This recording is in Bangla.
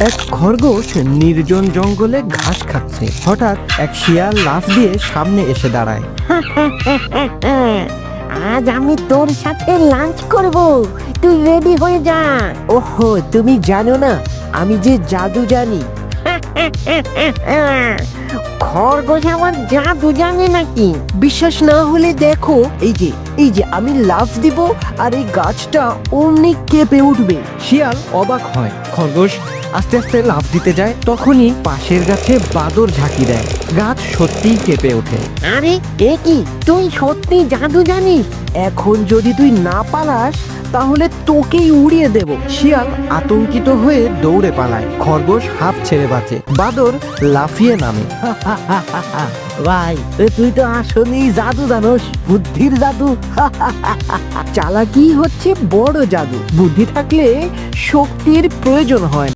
এক খরগোশ নির্জন জঙ্গলে ঘাস খাচ্ছে। হঠাৎ এক শিয়াল লাফ দিয়ে সামনে এসে দাঁড়ায়। আজ আমি তোর সাথে লাঞ্চ করব, তুই রেডি হয়ে যা। ওহো, তুমি জানো না আমি যে জাদু জানি। খরগোশ আমার জাদু জানে নাকি? বিশ্বাস না হলে দেখো, এই যে আমি লাফ দিব আর এই গাছটা অমনি কেঁপে উঠবে। শিয়াল অবাক হয়। খরগোশ আস্তে আস্তে লাফ দিতে যায়, তখনই পাশের গাছে বাদর ঝাঁকি দেয়। গাছ সত্যিই কেঁপে ওঠে। আরে এ কি, তুই সত্যি জাদু জানিস? এখন যদি তুই না পালাস তাহলে তোকেই উড়িয়ে দেব। শিয়াল আতঙ্কিত হয়ে দৌড়ে পালায়। খরগোশ হাফ ছেড়ে বাঁচে। বাদর লাফিয়ে নামে। ভাই, তুই তো আসলেই জাদু জানোস, বুদ্ধির জাদু। চালাকি হচ্ছে বড় জাদু, বুদ্ধি থাকলে শক্তির প্রয়োজন হয়।